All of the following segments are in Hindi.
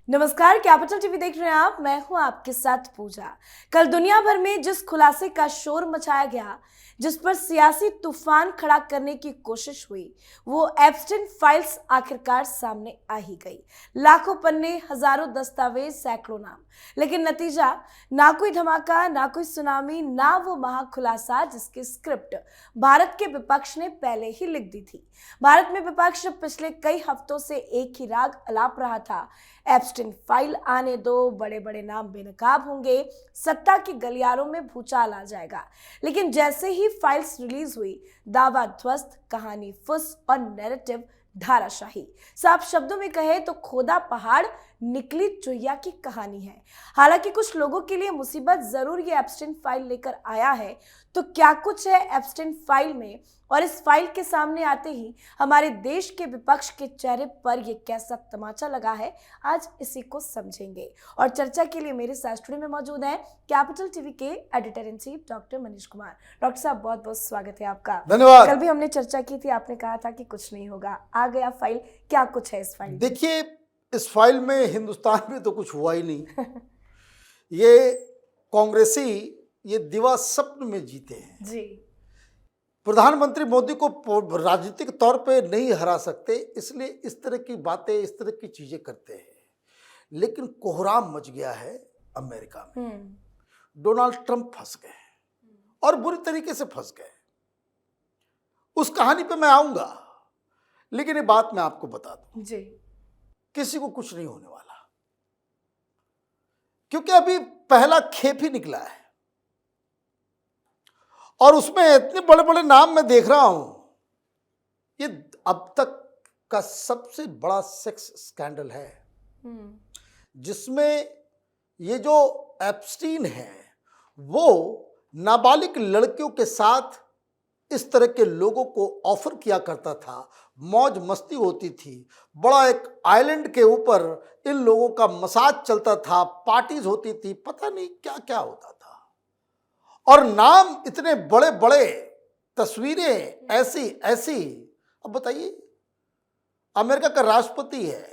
नमस्कार, कैपिटल टीवी देख रहे हैं आप। मैं हूं आपके साथ पूजा। कल दुनिया भर में जिस खुलासे का शोर मचाया गया, जिस पर सियासी तूफान खड़ा करने की कोशिश हुई, वो एप्स्टाइन फाइल्स आखिरकार सामने आ ही गई। लाखों पन्ने, हजारों दस्तावेज, सैकड़ों नाम, लेकिन नतीजा ना कोई धमाका, ना कोई सुनामी, ना वो महाखुलासा जिसकी स्क्रिप्ट भारत के विपक्ष ने पहले ही लिख दी थी। भारत में विपक्ष पिछले कई हफ्तों से एक ही राग अलाप रहा था, एप्स्टाइन फाइल आने दो, बड़े बड़े नाम बेनकाब होंगे, सत्ता के गलियारों में भूचाल आ जाएगा। लेकिन जैसे ही फाइल्स रिलीज हुई, दावा ध्वस्त, कहानी फुस और नैरेटिव धाराशाही। साफ शब्दों में कहे तो खोदा पहाड़ निकली चुहिया की कहानी है। हालांकि कुछ लोगों के लिए मुसीबत जरूर ये एप्स्टाइन फाइल लेकर आया है। तो क्या कुछ है एप्स्टाइन फाइल में, और इस फाइल के सामने आते ही हमारे देश के विपक्ष के चेहरे पर ये कैसा तमाचा लगा है, आज इसी को समझेंगे। और चर्चा के लिए मेरे साथ स्टूडियो में मौजूद हैं कैपिटल टीवी के editor in chief doctor Manish Kumar. Doctor साहब, बहुत बहुत स्वागत है आपका। धन्यवाद। कल भी हमने चर्चा की थी, आपने कहा था कि कुछ नहीं होगा, आ गया फाइल। क्या कुछ है इस फाइल? देखिए, इस फाइल में हिंदुस्तान में तो कुछ हुआ ही नहीं। ये कांग्रेसी ये दिवा स्वप्न में जीते हैं जी। प्रधानमंत्री मोदी को राजनीतिक तौर पे नहीं हरा सकते, इसलिए इस तरह की बातें, इस तरह की चीजें करते हैं। लेकिन कोहराम मच गया है अमेरिका में। डोनाल्ड ट्रंप फंस गए और बुरी तरीके से फंस गए। उस कहानी पे मैं आऊंगा, लेकिन ये बात मैं आपको बता दूं जी। किसी को कुछ नहीं होने वाला, क्योंकि अभी पहला खेप ही निकला है और उसमें इतने बड़े बड़े नाम मैं देख रहा हूं। ये अब तक का सबसे बड़ा सेक्स स्कैंडल है, जिसमें ये जो एप्स्टीन है वो नाबालिग लड़कियों के साथ इस तरह के लोगों को ऑफर किया करता था। मौज मस्ती होती थी, बड़ा एक आइलैंड के ऊपर इन लोगों का मसाज चलता था, पार्टीज होती थी, पता नहीं क्या क्या होता था। और नाम इतने बड़े बड़े, तस्वीरें ऐसी ऐसी। अब बताइए, अमेरिका का राष्ट्रपति है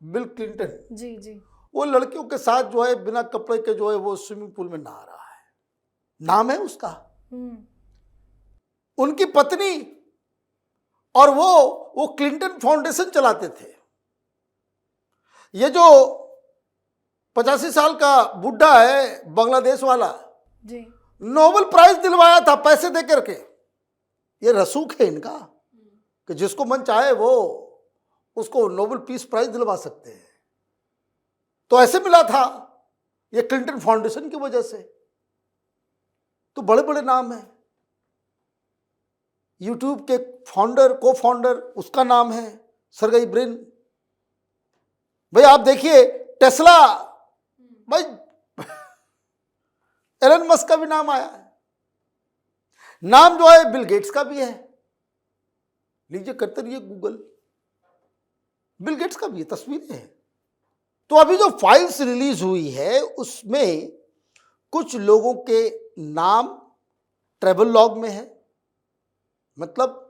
बिल क्लिंटन, जी जी, वो लड़कियों के साथ जो है बिना कपड़े के जो है वो स्विमिंग पूल में नहा रहा है। नाम है उसका। उनकी पत्नी और वो क्लिंटन फाउंडेशन चलाते थे। ये जो 85 साल का बुढ़ा है बांग्लादेश वाला जी, नोबेल प्राइज दिलवाया था पैसे दे करके। ये रसूख है इनका कि जिसको मन चाहे वो उसको नोबेल पीस प्राइज दिलवा सकते हैं। तो ऐसे मिला था ये क्लिंटन फाउंडेशन की वजह से। तो बड़े बड़े नाम हैं। यूट्यूब के फाउंडर, को फाउंडर, उसका नाम है सर्गेई ब्रिन। भाई आप देखिए, टेस्ला, भाई एलन मस्क का भी नाम आया है। नाम जो है बिल गेट्स का भी है। लीजिए, करते रहिए गूगल, बिल गेट्स का भी है, तस्वीरें हैं। तो अभी जो फाइल्स रिलीज हुई है उसमें कुछ लोगों के नाम ट्रैवल लॉग में है। मतलब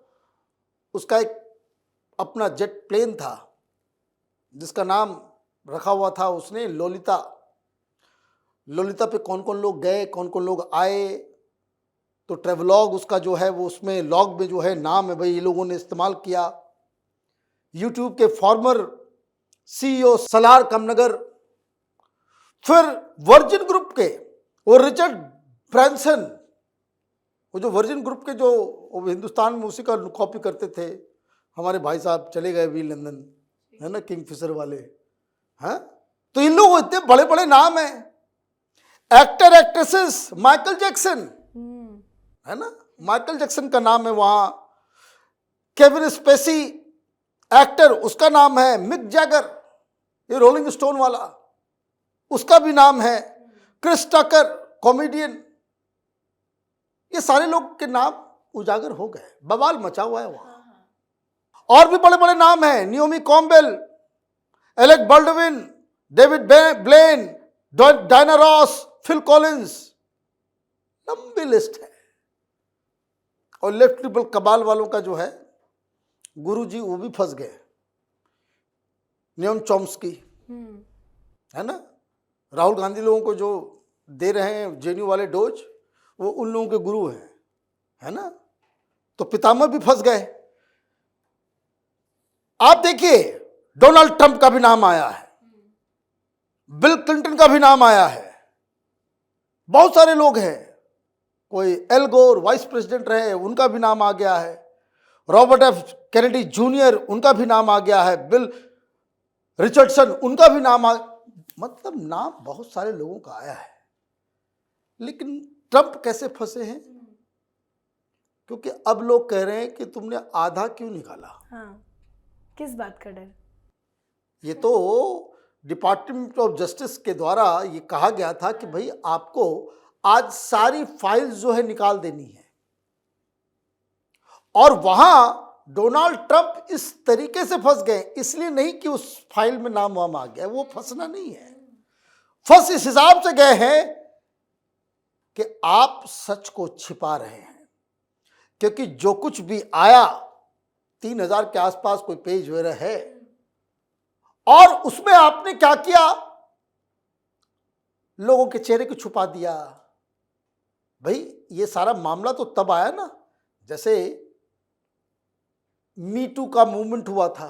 उसका एक अपना जेट प्लेन था जिसका नाम रखा हुआ था उसने लोलिता। लोलिता पे कौन कौन लोग गए, कौन कौन लोग आए, तो ट्रेवलॉग उसका जो है वो उसमें लॉग में जो है नाम है, भाई ये लोगों ने इस्तेमाल किया। यूट्यूब के फॉर्मर सीईओ सलार कमनगर, फिर वर्जिन ग्रुप के वो रिचर्ड ब्रैंसन, वो जो वर्जिन ग्रुप के जो हिंदुस्तान में उसी का कॉपी करते थे, हमारे भाई साहब चले गए भी लंदन, है ना, किंगफिशर वाले हैं। तो इन लोगों इतने बड़े बड़े नाम हैं। एक्टर एक्ट्रेसेस, माइकल जैक्सन, है ना, माइकल जैक्सन का नाम है वहां। केविन स्पेसी एक्टर, उसका नाम है। मिक जैगर, ये रोलिंग स्टोन वाला, उसका भी नाम है। क्रिस टकर कॉमेडियन, ये सारे लोग के नाम उजागर हो गए। बवाल मचा हुआ है वहां। और भी बड़े बड़े नाम हैं, Naomi Campbell, Alec Baldwin, David Blaine, Diana Ross, Phil Collins, लंबी लिस्ट है। और लेफ्ट ट्रिपल कबाल वालों का जो है गुरुजी, वो भी फंस गए, नियम चॉम्स्की। है ना। राहुल गांधी लोगों को जो दे रहे हैं जेएनयू वाले डोज, वो उन लोगों के गुरु हैं, है ना। तो पितामह भी फंस गए। आप देखिए, डोनाल्ड ट्रंप का भी नाम आया है, बिल क्लिंटन का भी नाम आया है, बहुत सारे लोग हैं। कोई एल गोर वाइस प्रेसिडेंट रहे, उनका भी नाम आ गया है। रॉबर्ट एफ कैनेडी जूनियर, उनका भी नाम आ गया है। बिल रिचर्डसन, उनका भी नाम मतलब नाम बहुत सारे लोगों का आया है। लेकिन ट्रंप कैसे फंसे हैं? क्योंकि अब लोग कह रहे हैं कि तुमने आधा क्यों निकाला। हाँ, किस बात का डर? ये तो डिपार्टमेंट ऑफ जस्टिस के द्वारा ये कहा गया था कि भाई आपको आज सारी फाइल्स जो है निकाल देनी है। और वहां डोनाल्ड ट्रंप इस तरीके से फंस गए, इसलिए नहीं कि उस फाइल में नाम वाम आ गया, वो फंसना नहीं है। फंस इस हिसाब से गए हैं कि आप सच को छिपा रहे हैं। क्योंकि जो कुछ भी आया, 3000 के आसपास कोई पेज वगैरह है, और उसमें आपने क्या किया, लोगों के चेहरे को छुपा दिया। भाई ये सारा मामला तो तब आया ना, जैसे मी टू का मूवमेंट हुआ था,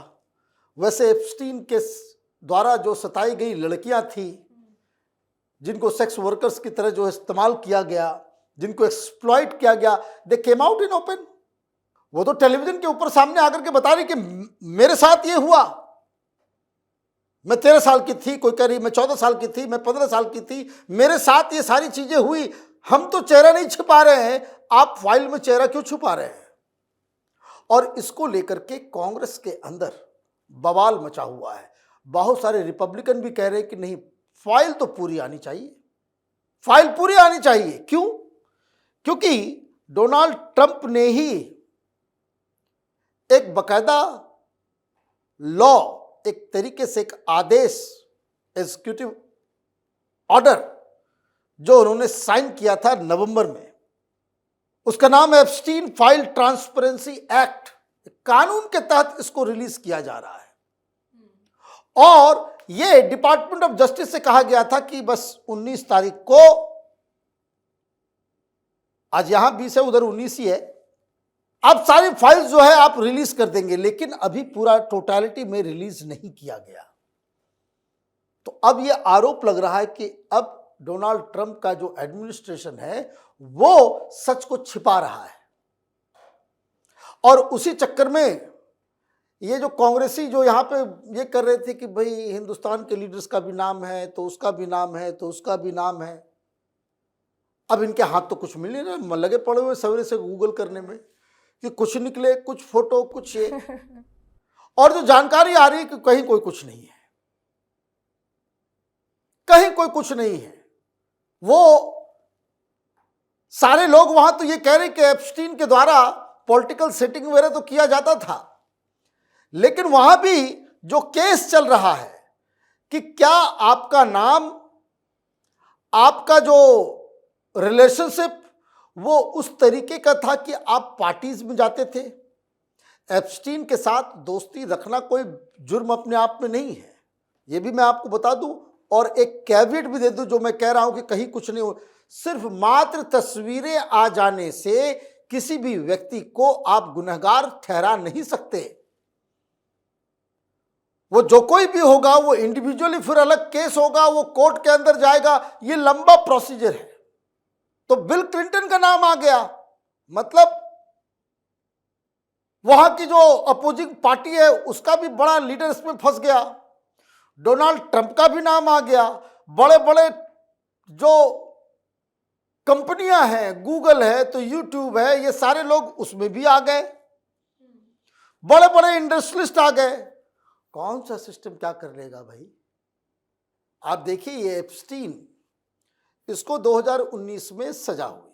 वैसे एप्स्टीन के द्वारा जो सताई गई लड़कियां थी, जिनको सेक्स वर्कर्स की तरह जो इस्तेमाल किया गया, जिनको एक्सप्लॉइट किया गया, दे केम आउट इन ओपन। वो तो टेलीविजन के ऊपर सामने आकर के बता रही कि मेरे साथ ये हुआ, मैं 13 साल की थी, कोई कह रही मैं 14 साल की थी, मैं 15 साल की थी, मेरे साथ ये सारी चीजें हुई। हम तो चेहरा नहीं छिपा रहे हैं, आप फाइल में चेहरा क्यों छुपा रहे हैं? और इसको लेकर के कांग्रेस के अंदर बवाल मचा हुआ है। बहुत सारे रिपब्लिकन भी कह रहे हैं कि नहीं, फाइल तो पूरी आनी चाहिए, फाइल पूरी आनी चाहिए। क्यों? क्योंकि डोनाल्ड ट्रंप ने ही एक बकायदा लॉ, एक तरीके से एक आदेश, एग्जीक्यूटिव ऑर्डर जो उन्होंने साइन किया था नवंबर में, उसका नाम है एप्स्टीन फाइल ट्रांसपेरेंसी एक्ट। कानून के तहत इसको रिलीज किया जा रहा है। और यह डिपार्टमेंट ऑफ जस्टिस से कहा गया था कि बस 19 तारीख को, आज यहां 20 है, उधर 19 ही है, आप सारी फाइल्स जो है आप रिलीज कर देंगे। लेकिन अभी पूरा टोटलिटी में रिलीज नहीं किया गया। तो अब यह आरोप लग रहा है कि अब डोनाल्ड ट्रंप का जो एडमिनिस्ट्रेशन है वो सच को छिपा रहा है। और उसी चक्कर में ये जो कांग्रेसी जो यहां पे ये कर रहे थे कि भाई हिंदुस्तान के लीडर्स का भी नाम है, तो उसका भी नाम है, तो उसका भी नाम है। अब इनके हाथ तो कुछ मिल नहीं रहा, लगे पड़े हुए सवेरे से गूगल करने में कि कुछ निकले, कुछ फोटो, कुछ ये। और जो जानकारी आ रही है कि कहीं कोई कुछ नहीं है, कहीं कोई कुछ नहीं है। वो सारे लोग वहां तो ये कह रहे कि एप्स्टीन के द्वारा पॉलिटिकल सेटिंग वगैरह तो किया जाता था, लेकिन वहां भी जो केस चल रहा है कि क्या आपका नाम, आपका जो रिलेशनशिप वो उस तरीके का था कि आप पार्टीज में जाते थे। एप्स्टीन के साथ दोस्ती रखना कोई जुर्म अपने आप में नहीं है, ये भी मैं आपको बता दूं। और एक कैविएट भी दे दूं, जो मैं कह रहा हूं कि कहीं कुछ नहीं हो, सिर्फ मात्र तस्वीरें आ जाने से किसी भी व्यक्ति को आप गुनहगार ठहरा नहीं सकते। वो जो कोई भी होगा वो इंडिविजुअली फिर अलग केस होगा, वो कोर्ट के अंदर जाएगा, ये लंबा प्रोसीजर है। तो बिल क्लिंटन का नाम आ गया, मतलब वहां की जो अपोजिंग पार्टी है उसका भी बड़ा लीडर इसमें फंस गया। डोनाल्ड ट्रंप का भी नाम आ गया। बड़े बड़े जो कंपनियां हैं, गूगल है तो यूट्यूब है, ये सारे लोग उसमें भी आ गए। बड़े बड़े इंडस्ट्रियलिस्ट आ गए। कौन सा सिस्टम क्या कर लेगा भाई? आप देखिए, ये एप्स्टीन, इसको 2019 में सजा हुई।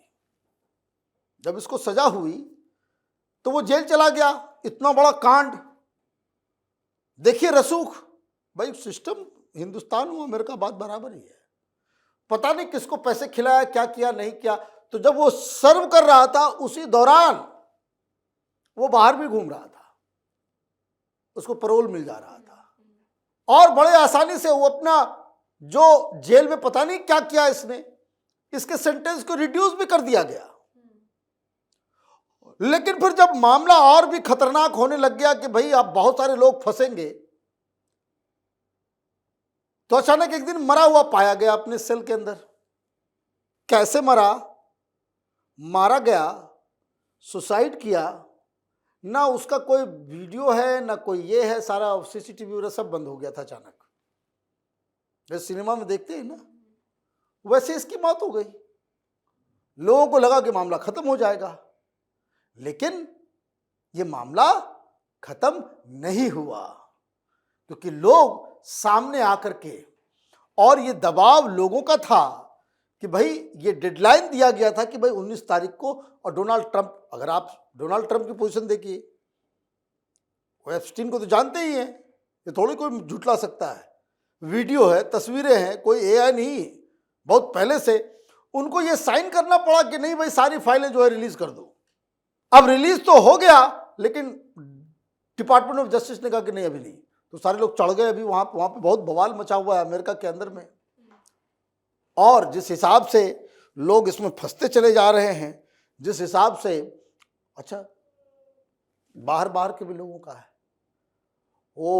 जब इसको सजा हुई तो वो जेल चला गया। इतना बड़ा कांड, देखिए रसूख भाई, सिस्टम हिंदुस्तान और अमेरिका बात बराबर ही है। पता नहीं किसको पैसे खिलाया, क्या किया नहीं किया। तो जब वो सर्व कर रहा था उसी दौरान वो बाहर भी घूम रहा था, उसको पैरोल मिल जा रहा था, और बड़े आसानी से वो अपना जो जेल में पता नहीं क्या किया इसने, इसके सेंटेंस को रिड्यूस भी कर दिया गया। लेकिन फिर जब मामला और भी खतरनाक होने लग गया कि भाई अब बहुत सारे लोग फंसेंगे, तो अचानक एक दिन मरा हुआ पाया गया अपने सेल के अंदर। कैसे मरा? मारा गया, सुसाइड किया, ना उसका कोई वीडियो है ना कोई ये है, सारा सीसीटीवी वगैरह सब बंद हो गया था अचानक। जैसे सिनेमा में देखते हैं ना, वैसे इसकी मौत हो गई। लोगों को लगा कि मामला खत्म हो जाएगा, लेकिन ये मामला खत्म नहीं हुआ, क्योंकि लोग सामने आकर के, और ये दबाव लोगों का था कि भाई ये डेडलाइन दिया गया था कि भाई 19 तारीख को, और डोनाल्ड ट्रंप, अगर आप डोनाल्ड ट्रंप की पोजीशन देखिए, वो एप्स्टीन को तो जानते ही हैं, ये थोड़ी कोई झुठला सकता है। वीडियो है, तस्वीरें हैं, कोई एआई नहीं, बहुत पहले से उनको ये साइन करना पड़ा कि नहीं भाई सारी फाइलें जो है रिलीज कर दो। अब रिलीज तो हो गया, लेकिन डिपार्टमेंट ऑफ जस्टिस ने कहा कि नहीं अभी नहीं, तो सारे लोग चढ़ गए। अभी वहां पे बहुत बवाल मचा हुआ है अमेरिका के अंदर में, और जिस हिसाब से लोग इसमें फंसते चले जा रहे हैं, जिस हिसाब से, अच्छा बाहर के भी लोगों का है, वो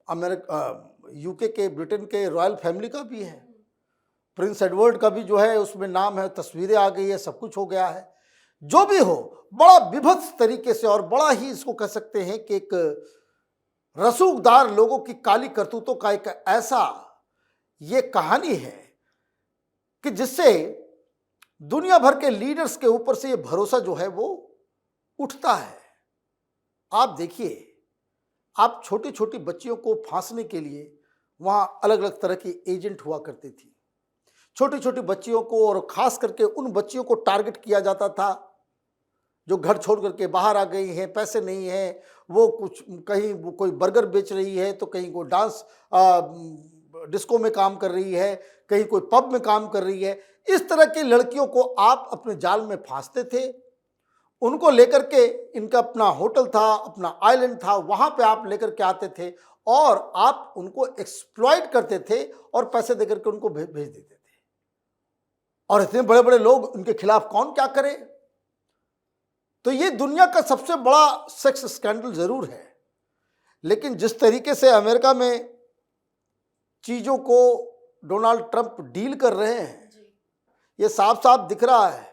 अमेरिका, यूके के, ब्रिटेन के रॉयल फैमिली का भी है, प्रिंस एडवर्ड का भी जो है उसमें नाम है, तस्वीरें आ गई है, सब कुछ हो गया है। जो भी हो, बड़ा विभत्स तरीके से, और बड़ा ही इसको कह सकते हैं कि एक रसूखदार लोगों की काली करतूतों का एक ऐसा ये कहानी है कि जिससे दुनिया भर के लीडर्स के ऊपर से ये भरोसा जो है वो उठता है। आप देखिए, आप छोटी छोटी बच्चियों को फांसने के लिए वहां अलग अलग तरह की एजेंट हुआ करती थी। छोटी छोटी बच्चियों को, और खास करके उन बच्चियों को टारगेट किया जाता था जो घर छोड़ करके बाहर आ गई हैं, पैसे नहीं है, वो कुछ कहीं वो कोई बर्गर बेच रही है, तो कहीं कोई डांस डिस्को में काम कर रही है, कहीं कोई पब में काम कर रही है। इस तरह की लड़कियों को आप अपने जाल में फांसते थे। उनको लेकर के, इनका अपना होटल था, अपना आइलैंड था, वहां पे आप लेकर के आते थे, और आप उनको एक्सप्लॉइट करते थे, और पैसे देकर के उनको भेज देते थे। और इतने बड़े बड़े लोग, उनके खिलाफ कौन क्या करे। तो ये दुनिया का सबसे बड़ा सेक्स स्कैंडल जरूर है, लेकिन जिस तरीके से अमेरिका में चीजों को डोनाल्ड ट्रंप डील कर रहे हैं, ये साफ साफ दिख रहा है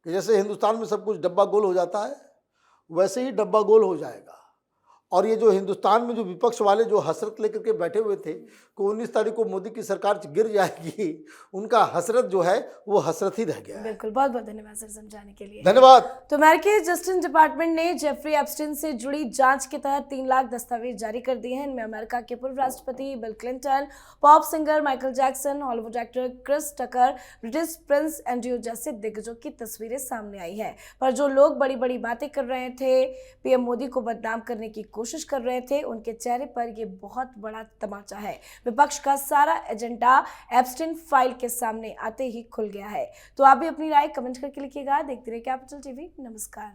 कि जैसे हिंदुस्तान में सब कुछ डब्बा गोल हो जाता है, वैसे ही डब्बा गोल हो जाएगा। और ये जो हिंदुस्तान में जो विपक्ष वाले जो हसरत लेकर के बैठे हुए थे कि 19 तारीख को मोदी की सरकार गिर जाएगी, उनका हसरत जो है वो हसरत ही रह गया है। बिल्कुल, बहुत बहुत धन्यवाद सर समझाने के लिए। धन्यवाद। तो अमेरिकी जस्टिस डिपार्टमेंट ने जेफरी एप्स्टीन से जुड़ी जांच के तहत 3 लाख दस्तावेज जारी कर दिए हैं। इनमें अमेरिका के पूर्व राष्ट्रपति Bill Clinton, pop singer Michael Jackson, Hollywood actor Chris Tucker, British Prince Andrew जैसे दिग्गजों की तस्वीरें सामने आई है। पर जो लोग बड़ी बड़ी बातें कर रहे थे, पीएम मोदी को बदनाम करने की कोशिश कर रहे थे, उनके चेहरे पर यह बहुत बड़ा तमाचा है। विपक्ष का सारा एजेंडा एप्स्टीन फाइल के सामने आते ही खुल गया है। तो आप भी अपनी राय कमेंट करके लिखिएगा। देखते रहिए कैपिटल टीवी। नमस्कार।